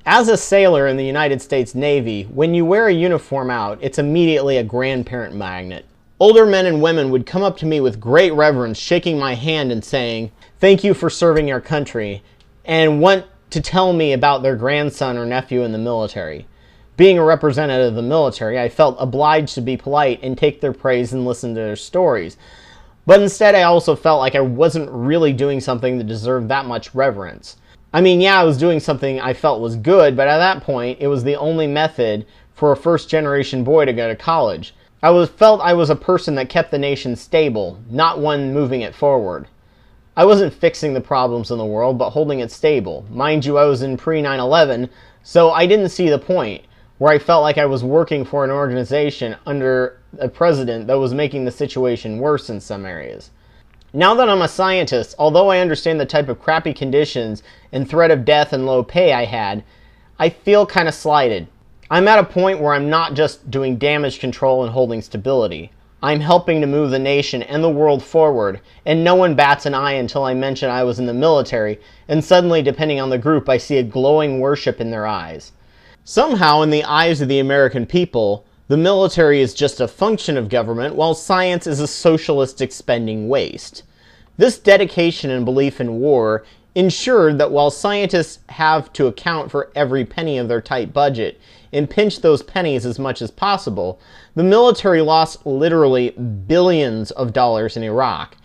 As a sailor in the United States Navy, when you wear a uniform out, it's immediately a grandparent magnet. Older men and women would come up to me with great reverence, shaking my hand and saying, "Thank you for serving our country," and want to tell me about their grandson or nephew in the military. Being a representative of the military, I felt obliged to be polite and take their praise and listen to their stories. But instead, I also felt like I wasn't really doing something that deserved that much reverence. I mean, yeah, I was doing something I felt was good, but at that point, it was the only method for a first-generation boy to go to college. Felt I was a person that kept the nation stable, not one moving it forward. I wasn't fixing the problems in the world, but holding it stable. Mind you, I was in pre-9/11, so I didn't see the point, where I felt like I was working for an organization under a president that was making the situation worse in some areas. Now that I'm a scientist, although I understand the type of crappy conditions and threat of death and low pay I had, I feel kind of slighted. I'm at a point where I'm not just doing damage control and holding stability. I'm helping to move the nation and the world forward, and no one bats an eye until I mention I was in the military, and suddenly, depending on the group, I see a glowing worship in their eyes. Somehow, in the eyes of the American people, the military is just a function of government, while science is a socialistic spending waste. This dedication and belief in war ensured that while scientists have to account for every penny of their tight budget and pinch those pennies as much as possible, the military lost literally billions of dollars in Iraq,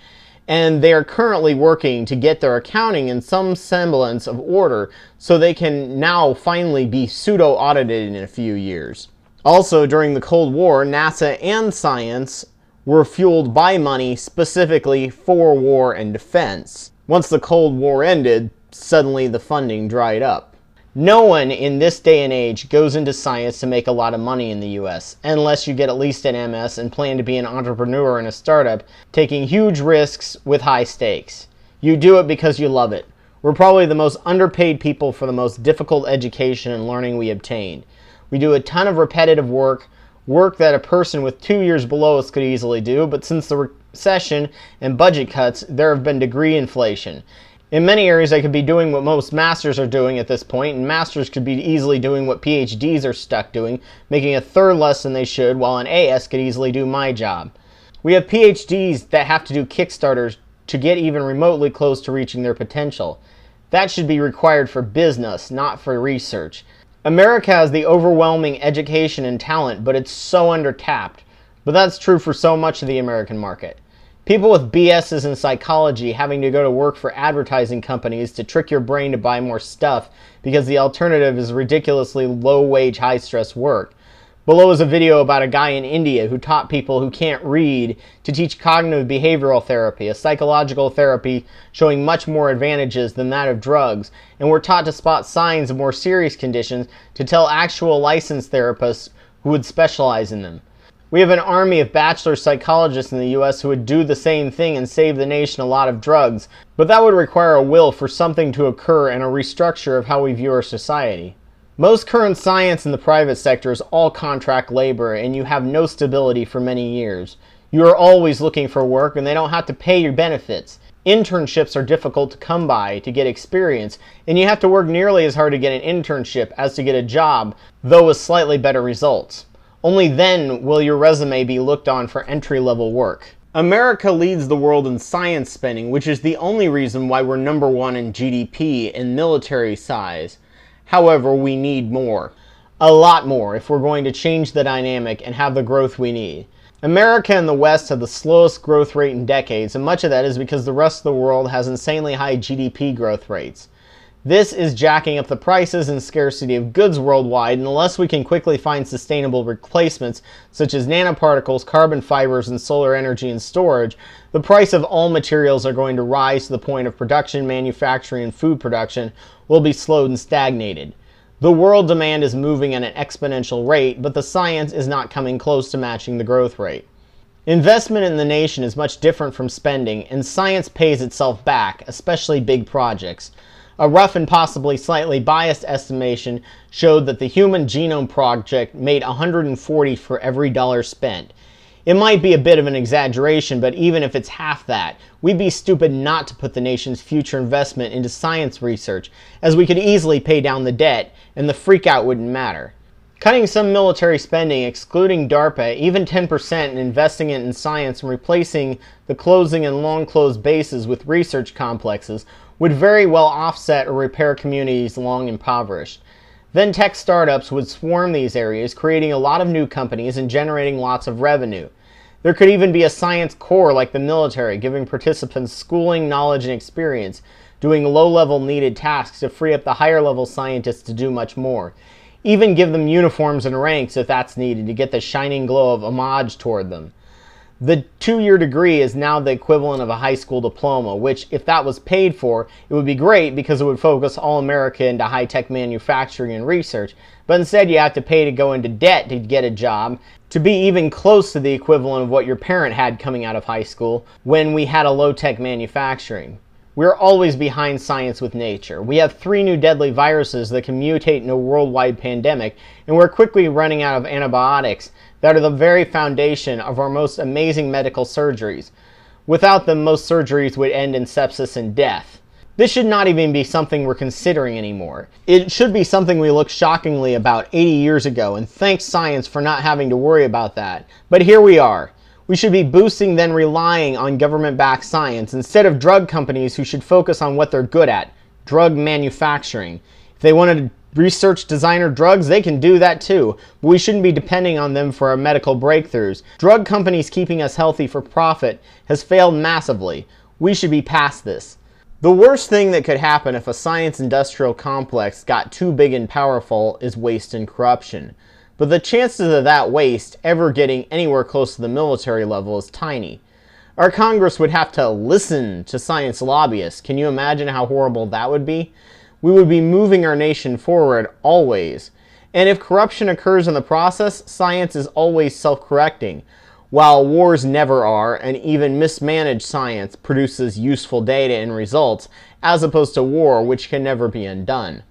and they are currently working to get their accounting in some semblance of order so they can now finally be pseudo-audited in a few years. Also, during the Cold War, NASA and science were fueled by money specifically for war and defense. Once the Cold War ended, suddenly the funding dried up. No one in this day and age goes into science to make a lot of money in the US, unless you get at least an MS and plan to be an entrepreneur in a startup, taking huge risks with high stakes. You do it because you love it. We're probably the most underpaid people for the most difficult education and learning we obtain. We do a ton of repetitive work that a person with 2 years below us could easily do, but since the recession and budget cuts, there have been degree inflation. In many areas, I could be doing what most masters are doing at this point, and masters could be easily doing what PhDs are stuck doing, making a third less than they should, while an AS could easily do my job. We have PhDs that have to do Kickstarters to get even remotely close to reaching their potential. That should be required for business, not for research. America has the overwhelming education and talent, but it's so undertapped. But that's true for so much of the American market. People with BSs in psychology having to go to work for advertising companies to trick your brain to buy more stuff because the alternative is ridiculously low-wage, high-stress work. Below is a video about a guy in India who taught people who can't read to teach cognitive behavioral therapy, a psychological therapy showing much more advantages than that of drugs, and were taught to spot signs of more serious conditions to tell actual licensed therapists who would specialize in them. We have an army of bachelor psychologists in the US who would do the same thing and save the nation a lot of drugs, but that would require a will for something to occur and a restructure of how we view our society. Most current science in the private sector is all contract labor, and you have no stability for many years. You are always looking for work, and they don't have to pay your benefits. Internships are difficult to come by to get experience, and you have to work nearly as hard to get an internship as to get a job, though with slightly better results. Only then will your resume be looked on for entry-level work. America leads the world in science spending, which is the only reason why we're number one in GDP and military size. However, we need more. A lot more if we're going to change the dynamic and have the growth we need. America and the West have the slowest growth rate in decades, and much of that is because the rest of the world has insanely high GDP growth rates. This is jacking up the prices and scarcity of goods worldwide, and unless we can quickly find sustainable replacements such as nanoparticles, carbon fibers, and solar energy and storage, the price of all materials are going to rise to the point of production, manufacturing, and food production will be slowed and stagnated. The world demand is moving at an exponential rate, but the science is not coming close to matching the growth rate. Investment in the nation is much different from spending, and science pays itself back, especially big projects. A rough and possibly slightly biased estimation showed that the Human Genome Project made 140 for every dollar spent. It might be a bit of an exaggeration, but even if it's half that, we'd be stupid not to put the nation's future investment into science research, as we could easily pay down the debt, and the freakout wouldn't matter. Cutting some military spending, excluding DARPA, even 10%, and investing it in science and replacing the closing and long-closed bases with research complexes would very well offset or repair communities long impoverished. Then tech startups would swarm these areas, creating a lot of new companies and generating lots of revenue. There could even be a science corps like the military, giving participants schooling, knowledge, and experience, doing low-level needed tasks to free up the higher-level scientists to do much more. Even give them uniforms and ranks if that's needed to get the shining glow of homage toward them. The 2-year degree is now the equivalent of a high school diploma, which, if that was paid for, it would be great because it would focus all America into high-tech manufacturing and research, but instead you have to pay to go into debt to get a job, to be even close to the equivalent of what your parent had coming out of high school when we had a low-tech manufacturing. We're always behind science with nature. We have 3 new deadly viruses that can mutate in a worldwide pandemic, and we're quickly running out of antibiotics that are the very foundation of our most amazing medical surgeries. Without them, most surgeries would end in sepsis and death. This should not even be something we're considering anymore. It should be something we looked shockingly about 80 years ago, and thanks science for not having to worry about that. But here we are. We should be boosting then relying on government-backed science instead of drug companies who should focus on what they're good at, drug manufacturing. If they want to research designer drugs, they can do that too, but we shouldn't be depending on them for our medical breakthroughs. Drug companies keeping us healthy for profit has failed massively. We should be past this. The worst thing that could happen if a science-industrial complex got too big and powerful is waste and corruption. But the chances of that waste ever getting anywhere close to the military level is tiny. Our Congress would have to listen to science lobbyists. Can you imagine how horrible that would be? We would be moving our nation forward always. And if corruption occurs in the process, science is always self-correcting, while wars never are, and even mismanaged science produces useful data and results, as opposed to war, which can never be undone.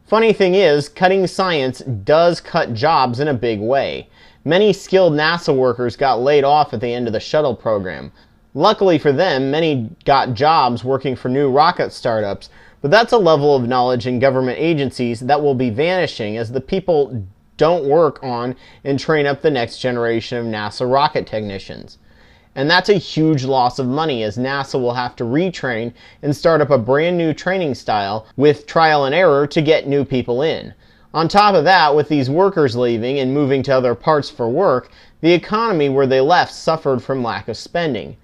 Funny thing is, cutting science does cut jobs in a big way. Many skilled NASA workers got laid off at the end of the shuttle program. Luckily for them, many got jobs working for new rocket startups, but that's a level of knowledge in government agencies that will be vanishing as the people don't work on and train up the next generation of NASA rocket technicians. And that's a huge loss of money, as NASA will have to retrain and start up a brand new training style with trial and error to get new people in. On top of that, with these workers leaving and moving to other parts for work, the economy where they left suffered from lack of spending.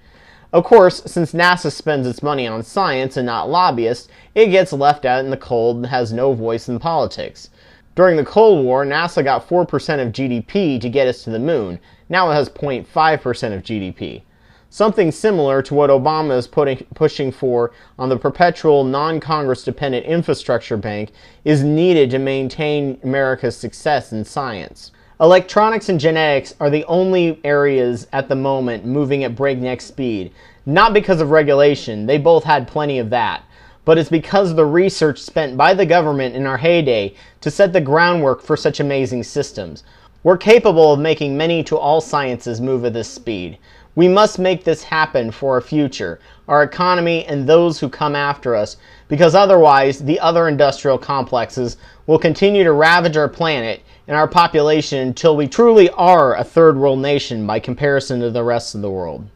Of course, since NASA spends its money on science and not lobbyists, it gets left out in the cold and has no voice in politics. During the Cold War, NASA got 4% of GDP to get us to the moon. Now it has 0.5% of GDP. Something similar to what Obama is pushing for on the perpetual non-Congress dependent infrastructure bank is needed to maintain America's success in science. Electronics and genetics are the only areas at the moment moving at breakneck speed. Not because of regulation, they both had plenty of that, but it's because of the research spent by the government in our heyday to set the groundwork for such amazing systems. We're capable of making many to all sciences move at this speed. We must make this happen for our future, our economy, and those who come after us, because otherwise the other industrial complexes will continue to ravage our planet and our population until we truly are a third world nation by comparison to the rest of the world.